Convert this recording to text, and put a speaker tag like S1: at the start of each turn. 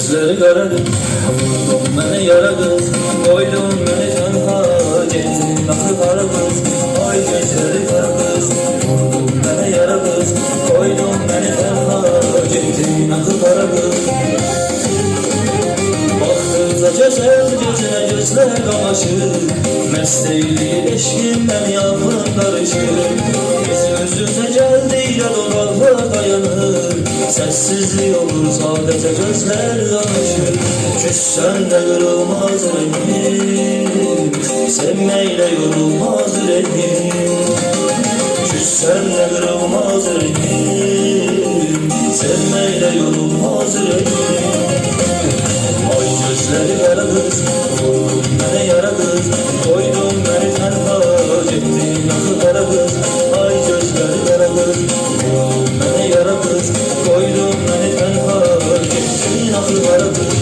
S1: gözleri kara kız, vurdun beni yara kız, koydun beni tenha, gittin akı kara kız. Ay gözleri kara kız, vurdun beni yara kız, koydun beni tenha, gittin akı kara kız. Baktıkça güzel gözüne gözler kamaşır, mest eyleyip eşkimden yağmur karışır. Biz göz yüze geldiğinde duraklar dayanır, sessizlik olur sadece gözler danışır. Küssen de kırılmaz rengim, sevmeyle yorulmaz rengim. Küssen de kırılmaz rengim, sevmeyle yorulmaz rengim. Ay gözleri kara kız, vurdun beni yara kız, koydun beni tenha, gittin akı kara kız. Ay gözleri kara kız, vurdun beni yara kız, koydun beni tenha, gittin akı kara kız.